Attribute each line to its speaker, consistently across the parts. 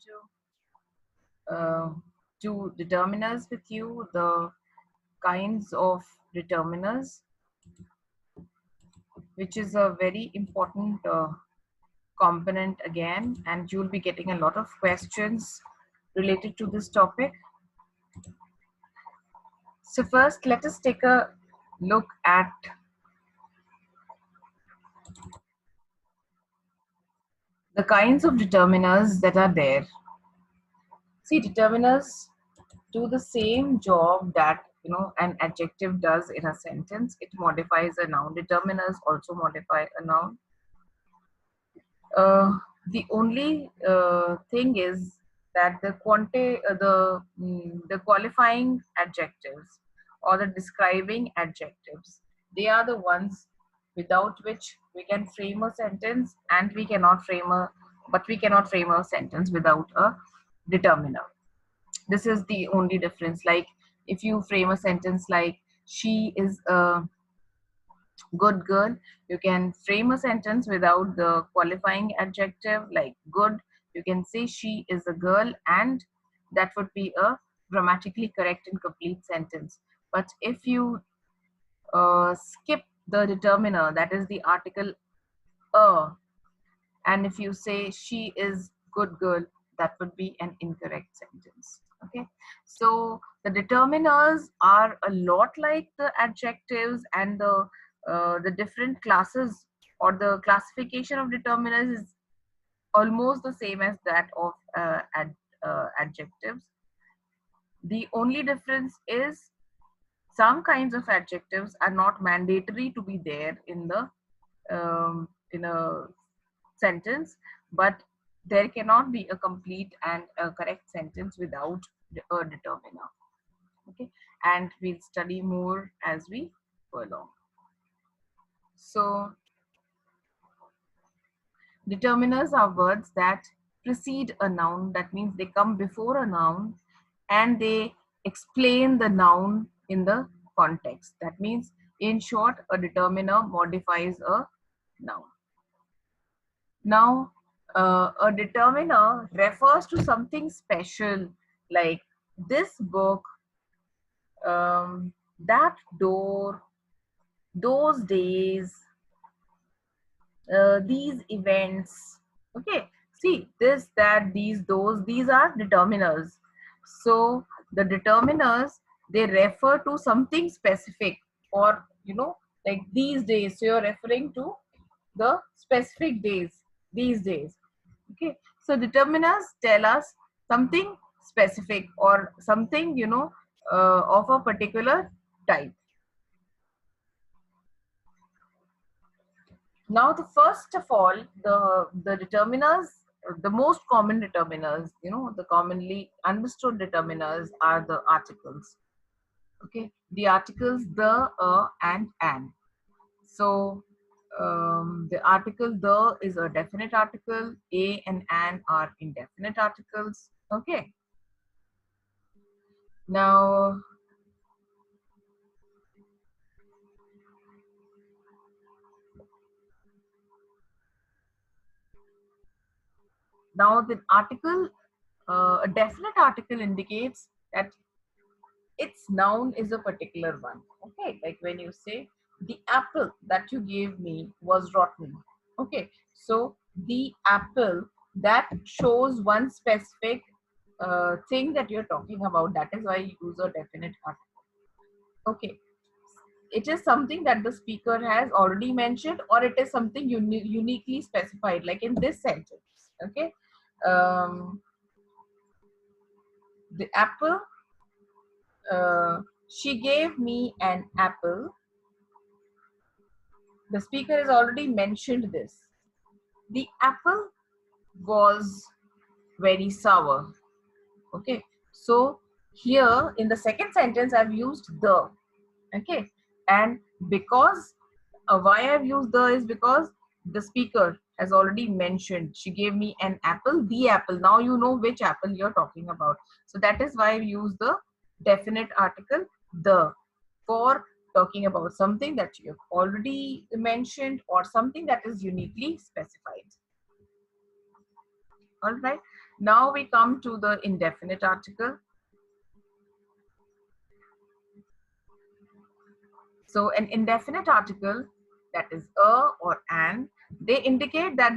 Speaker 1: to do determiners with you, the kinds of determiners, which is a very important component again, and you'll be getting a lot of questions related to this topic. So first, let us take a look at the kinds of determiners that are there. See, determiners do the same job that an adjective does in a sentence. It modifies a noun. Determiners also modify a noun. The only thing is that the qualifying adjectives or the describing adjectives, they are the ones without which we can frame a sentence, and we cannot frame a sentence without a determiner. This is the only difference. Like if you frame a sentence like she is a good girl, you can frame a sentence without the qualifying adjective like good. You can say she is a girl, and that would be a grammatically correct and complete sentence. But if you skip the determiner, that is the article a, and if you say she is good girl, that would be an incorrect sentence. Okay, so the determiners are a lot like the adjectives, and the different classes or the classification of determiners is almost the same as that of adjectives. The only difference is some kinds of adjectives are not mandatory to be there in a sentence, but there cannot be a complete and a correct sentence without a determiner. Okay, and we'll study more as we go along. So determiners are words that precede a noun. That means they come before a noun and they explain the noun in the context. That means, in short, a determiner modifies a noun. Now, a determiner refers to something special, like this book, that door, those days, these events. Okay, see, this, that, these, those, these are determiners. So the determiners, they refer to something specific, or like these days, so you're referring to the specific days, these days. Okay, so determiners tell us something specific or something of a particular type. Now, the first of all, the determiners, the most common determiners, the commonly understood determiners are the articles. Okay, the articles the, and an. So the article the is a definite article, a and an are indefinite articles. Okay, now the article, a definite article indicates that its noun is a particular one. Okay, like when you say the apple that you gave me was rotten. Okay, so the apple, that shows one specific thing that you're talking about. That is why you use a definite article. Okay, it is something that the speaker has already mentioned, or it is something uniquely specified, like in this sentence. Okay, the apple, she gave me an apple. The speaker has already mentioned this. The apple was very sour. Okay, so here in the second sentence I've used the. Okay, and because why I've used the is because the speaker has already mentioned she gave me an apple, the apple. Now you know which apple you're talking about. So that is why I use the definite article the for talking about something that you have already mentioned or something that is uniquely specified. All right. Now we come to the indefinite article. So an indefinite article, that is a or an, they indicate that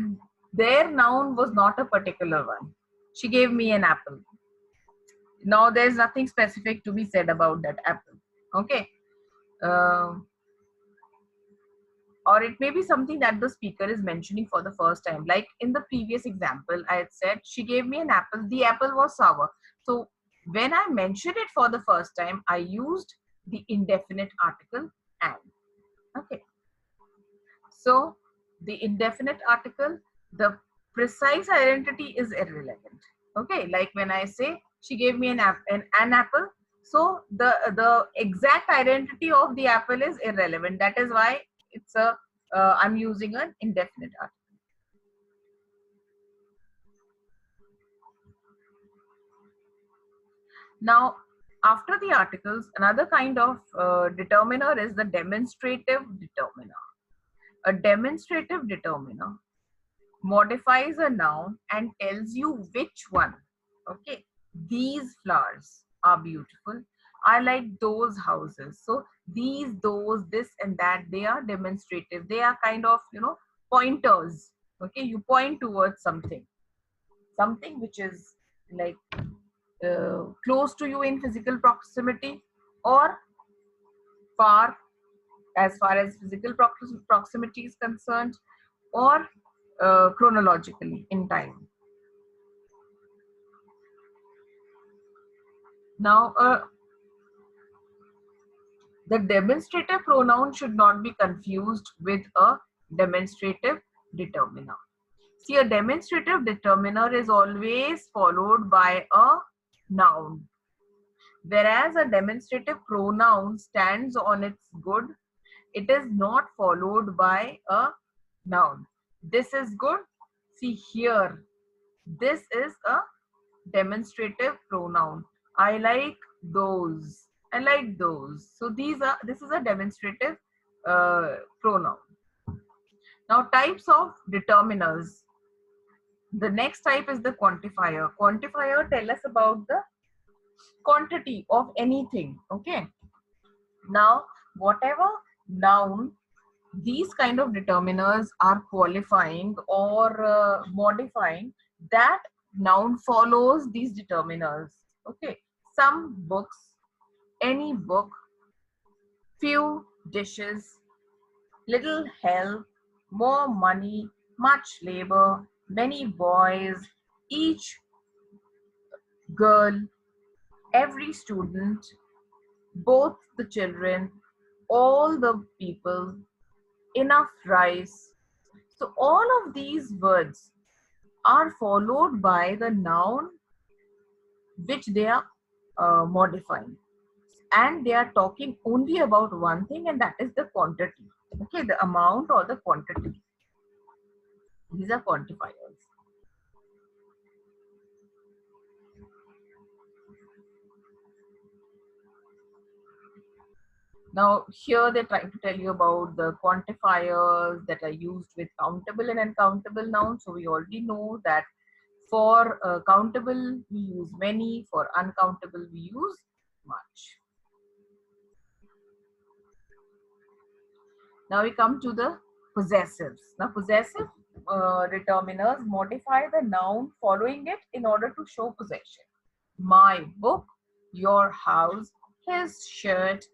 Speaker 1: their noun was not a particular one. She gave me an apple. Now there's nothing specific to be said about that apple. Okay. Um or it may be something that the speaker is mentioning for the first time. Like in the previous example, I had said she gave me an apple. The apple was sour. So when I mentioned it for the first time, I used the indefinite article an. Okay. So the indefinite article, the precise identity is irrelevant. Okay, like when I say she gave me an apple, so the exact identity of the apple is irrelevant. That is why it's a I'm using an indefinite article. Now, after the articles, another kind of determiner is the demonstrative determiner. A demonstrative determiner modifies a noun and tells you which one. Okay, these flowers are beautiful. I like those houses. So these, those, this and that, they are demonstrative. They are kind of, pointers. Okay, you point towards something which is like close to you in physical proximity, or far, as far as physical proximity is concerned, or chronologically in time. Now, the demonstrative pronoun should not be confused with a demonstrative determiner. See, a demonstrative determiner is always followed by a noun, whereas a demonstrative pronoun stands on its good. It is not followed by a noun. This is good. See here, this is a demonstrative pronoun. I like those. I like those. So this is a demonstrative pronoun. Now, types of determiners. The next type is the quantifier. Quantifier tell us about the quantity of anything. Okay. Now, whatever noun these kind of determiners are qualifying or modifying, that noun follows these determiners. Okay, some books, any book, few dishes, little help, more money, much labor, many boys, each girl, every student, both the children, all the people, enough rice. So all of these words are followed by the noun which they are modifying, and they are talking only about one thing, and that is the quantity. Okay, the amount or the quantity. These are quantifiers. Now here they try to tell you about the quantifiers that are used with countable and uncountable nouns. So we already know that for countable we use many, for uncountable we use much. Now we come to the possessives. Now possessive determiners modify the noun following it in order to show possession. My book, your house, his shirt,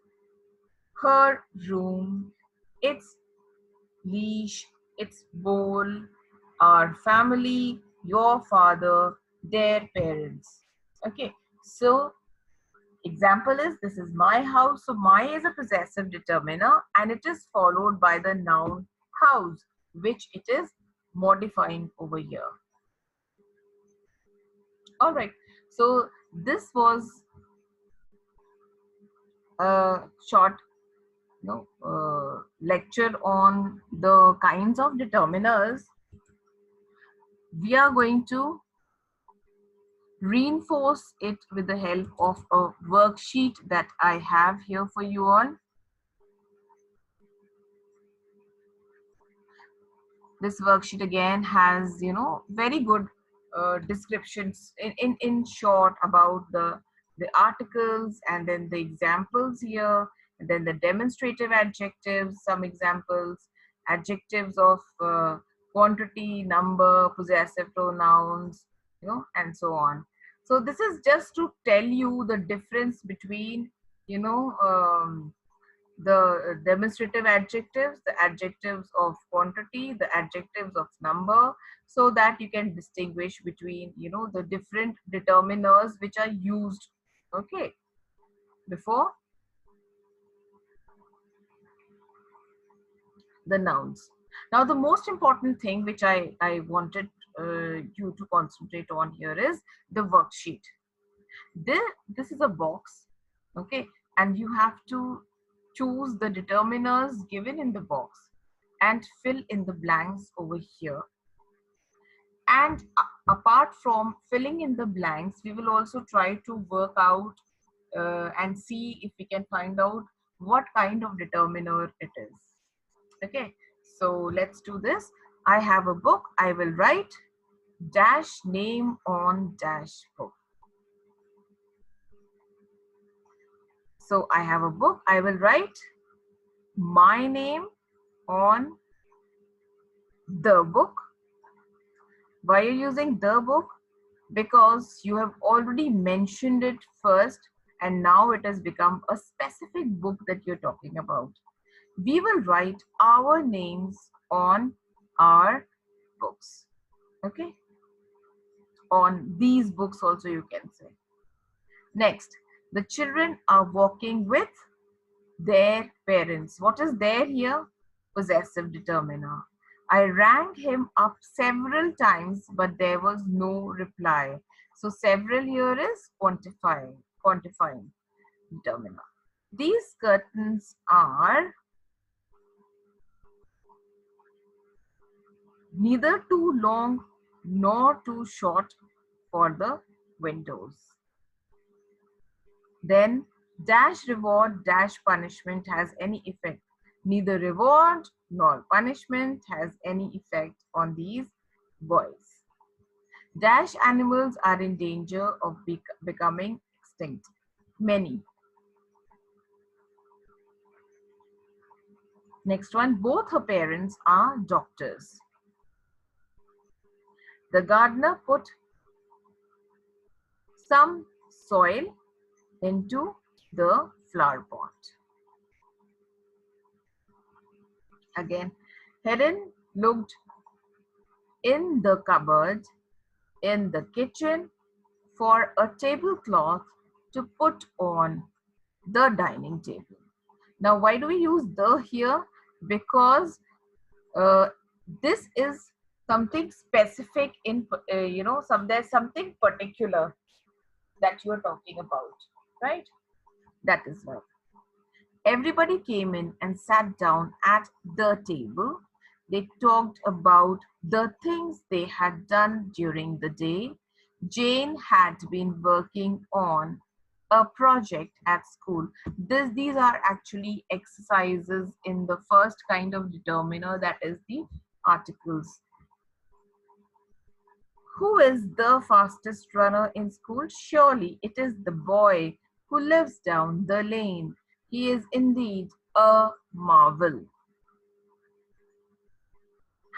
Speaker 1: her room, its leash, its bowl, our family, your father, their parents. Okay, so example is, this is my house. So my is a possessive determiner and it is followed by the noun house, which it is modifying over here. All right. So this was a short lecture on the kinds of determiners. We are going to reinforce it with the help of a worksheet that I have here for you all. This worksheet again has, very good descriptions in short about the articles, and then the examples here, and then the demonstrative adjectives, some examples, adjectives of quantity, number, possessive pronouns, and so on. So this is just to tell you the difference between, you know, the demonstrative adjectives, the adjectives of quantity, the adjectives of number, so that you can distinguish between, the different determiners which are used, okay, before the nouns. Now, the most important thing which I wanted you to concentrate on here is the worksheet. This is a box, okay, and you have to choose the determiners given in the box and fill in the blanks over here. And apart from filling in the blanks, we will also try to work out and see if we can find out what kind of determiner it is. Okay, so let's do this. I have a book. I will write dash name on dash book. So I have a book. I will write my name on the book. Why are you using the book? Because you have already mentioned it first, and now it has become a specific book that you're talking about. We will write our names on our books. Okay? On these books also you can say. Next, the children are walking with their parents. What is there here? Possessive determiner. I rang him up several times, but there was no reply. So several here is quantifying determiner. These curtains are neither too long nor too short for the windows. Then dash reward dash punishment has any effect. Neither reward nor punishment has any effect on these boys. Dash animals are in danger of becoming extinct. Many. Next one, both her parents are doctors. The gardener put some soil into the flower pot. Again, Helen looked in the cupboard in the kitchen for a tablecloth to put on the dining table. Now, why do we use the here? Because uh, this is something specific in, there's something particular that you are talking about, right? That is why. Everybody came in and sat down at the table. They talked about the things they had done during the day. Jane had been working on a project at school. These are actually exercises in the first kind of determiner, that is the articles. Who is the fastest runner in school? Surely it is the boy who lives down the lane. He is indeed a marvel.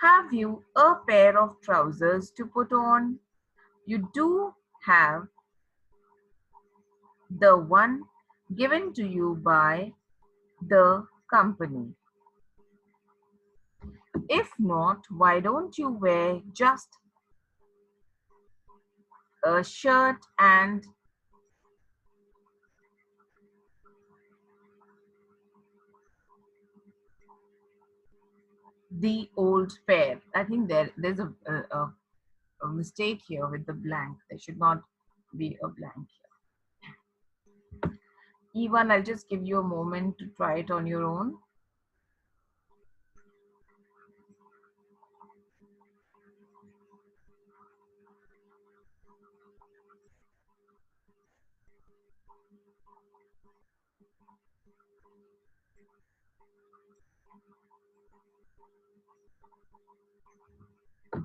Speaker 1: Have you a pair of trousers to put on? You do have the one given to you by the company. If not, why don't you wear just a shirt and the old pair? I think there's a mistake here with the blank. There should not be a blank here. Even I'll just give you a moment to try it on your own.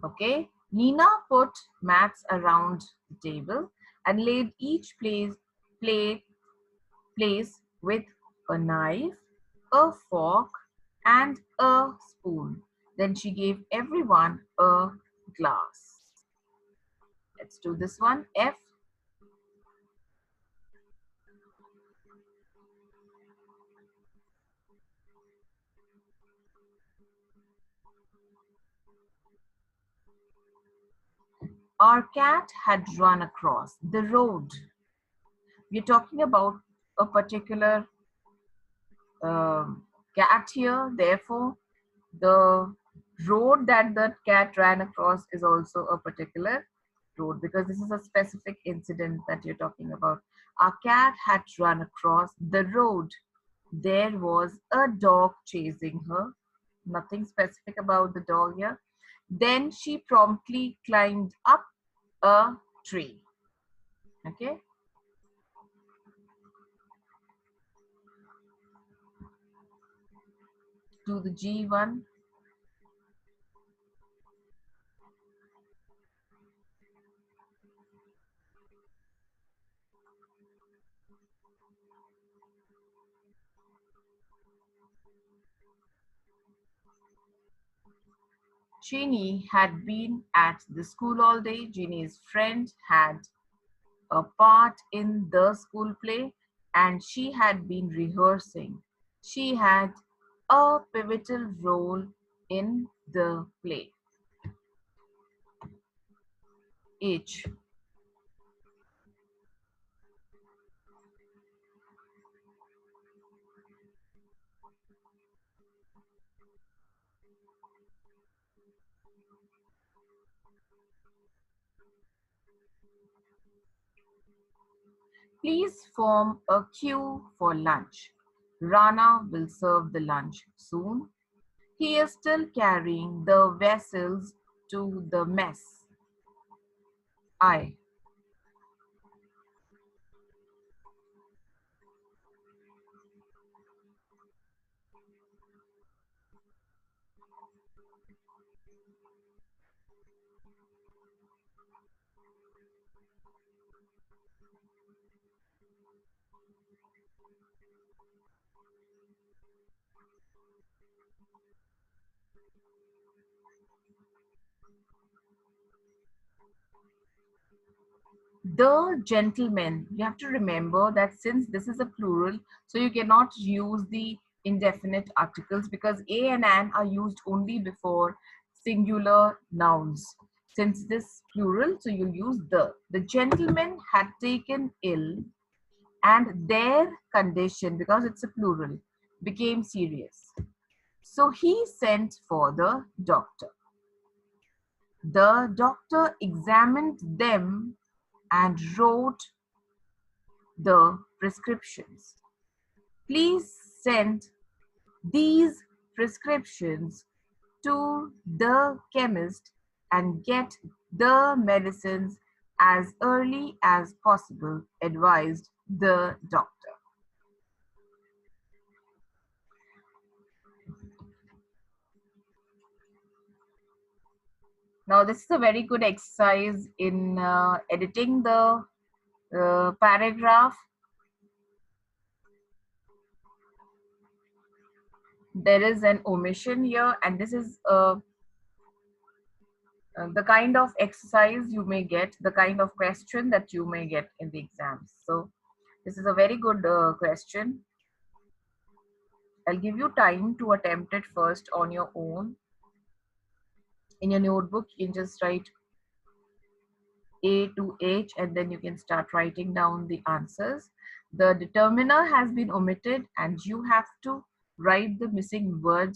Speaker 1: Okay, Nina put mats around the table and laid each plate, place with a knife, a fork, and a spoon. Then she gave everyone a glass. Let's do this one. F. Our cat had run across the road. We're talking about a particular cat here. Therefore, the road that the cat ran across is also a particular road because this is a specific incident that you're talking about. Our cat had run across the road. There was a dog chasing her. Nothing specific about the dog here. Then she promptly climbed up a tree. Okay. To the G one. Jeannie had been at the school all day. Jeannie's friend had a part in the school play and she had been rehearsing. She had a pivotal role in the play. H. Please form a queue for lunch. Rana will serve the lunch soon. He is still carrying the vessels to the mess. I. The gentleman, you have to remember that since this is a plural, so you cannot use the indefinite articles because a and an are used only before singular nouns. Since this plural, so you'll use the. The gentleman had taken ill and their condition, because it's a plural, became serious. So he sent for the doctor. The doctor examined them and wrote the prescriptions. Please send these prescriptions to the chemist and get the medicines as early as possible, advised the doctor. Now, this is a very good exercise in editing the paragraph. There is an omission here, and this is the kind of exercise you may get, the kind of question that you may get in the exams. So this is a very good question. I'll give you time to attempt it first on your own. In your notebook, you can just write A to H and then you can start writing down the answers. The determiner has been omitted and you have to write the missing word.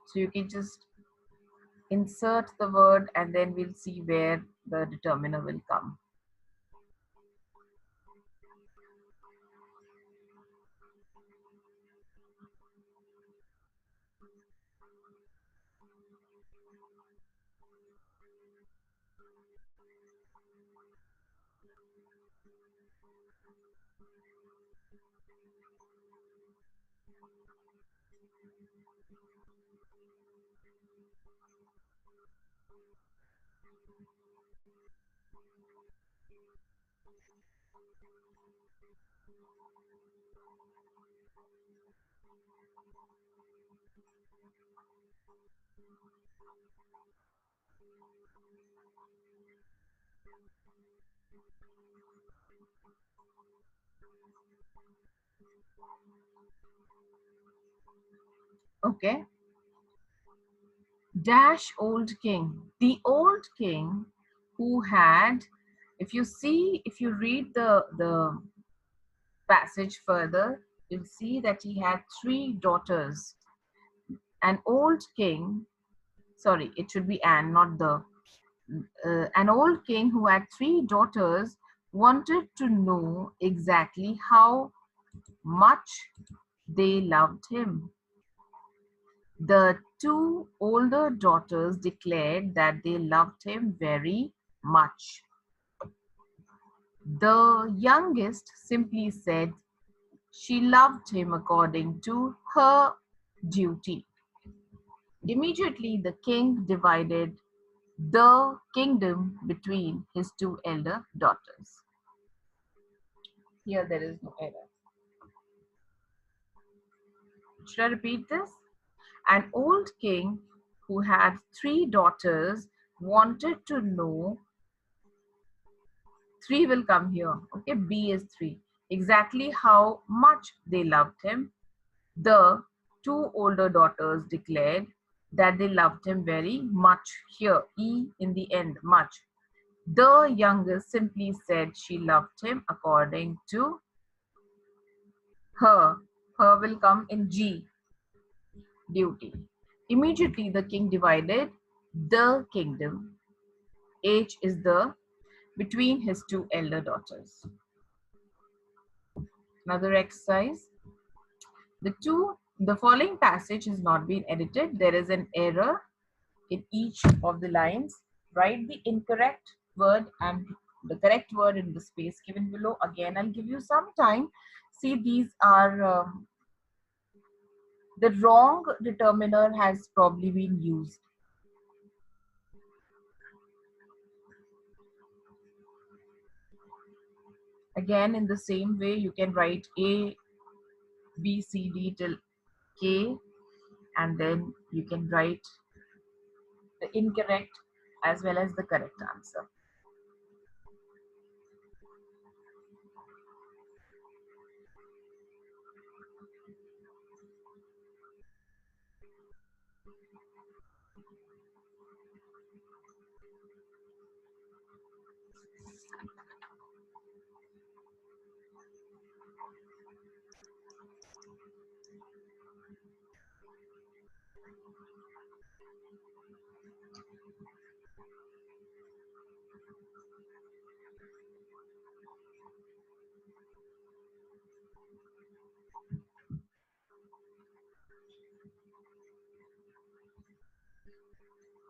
Speaker 1: So you can just insert the word and then we'll see where the determiner will come. Okay. Dash old king. The old king who had, if you read the passage further, you'll see that he had three daughters. An old king, sorry, it should be an, not the. An old king who had three daughters wanted to know exactly how much they loved him. The two older daughters declared that they loved him very much. The youngest simply said she loved him according to her duty. Immediately, the king divided the kingdom between his two elder daughters. Here, there is no error. Should I repeat this? An old king who had three daughters wanted to know, three will come here, okay? B is three. Exactly how much they loved him. The two older daughters declared that they loved him very much. Here, E in the end, much. The youngest simply said she loved him according to her. Her will come in G, duty. Immediately the king divided the kingdom. H is the between his two elder daughters. Another exercise. The following passage has not been edited. There is an error in each of the lines. Write the incorrect word and the correct word in the space given below. Again, I'll give you some time. See, these are the wrong determiner has probably been used. Again, in the same way, you can write A, B, C, D till K, and then you can write the incorrect as well as the correct answer.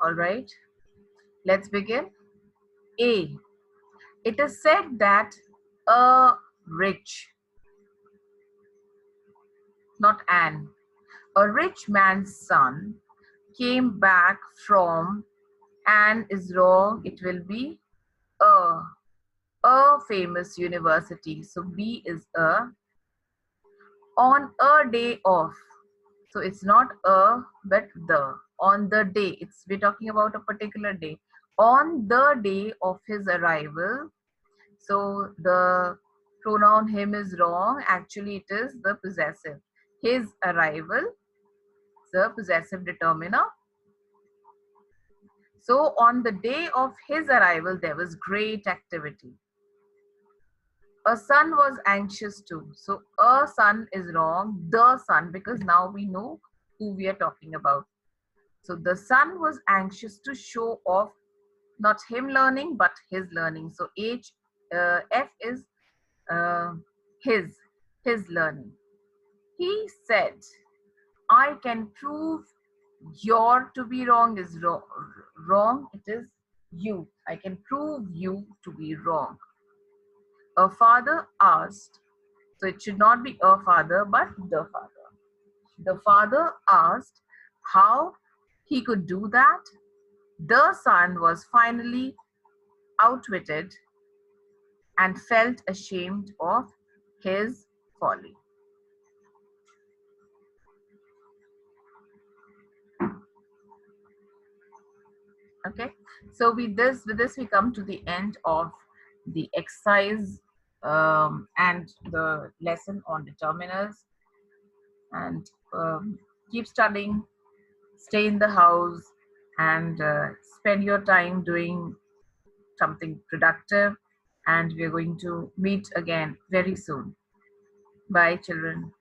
Speaker 1: All right, let's begin. A. It is said that a rich, not an, a rich man's son came back from, and is wrong, it will be a, a famous university. So B is a, on a day off. So it's not a, but the. On the day, we're talking about a particular day. On the day of his arrival, so the pronoun him is wrong. Actually, it is the possessive. His arrival, the possessive determiner. So on the day of his arrival, there was great activity. A son was anxious too. So a son is wrong. The son, because now we know who we are talking about. So the son was anxious to show off not him learning, but his learning. So F is uh, his, his learning. He said, I can prove your to be wrong is wrong. It is you. I can prove you to be wrong. A father asked, so it should not be a father, but the father. The father asked how he could do that. The son was finally outwitted and felt ashamed of his folly. Okay, so with this we come to the end of the exercise and the lesson on determiners. And keep studying, stay in the house, and spend your time doing something productive. And we're going to meet again very soon. Bye, children.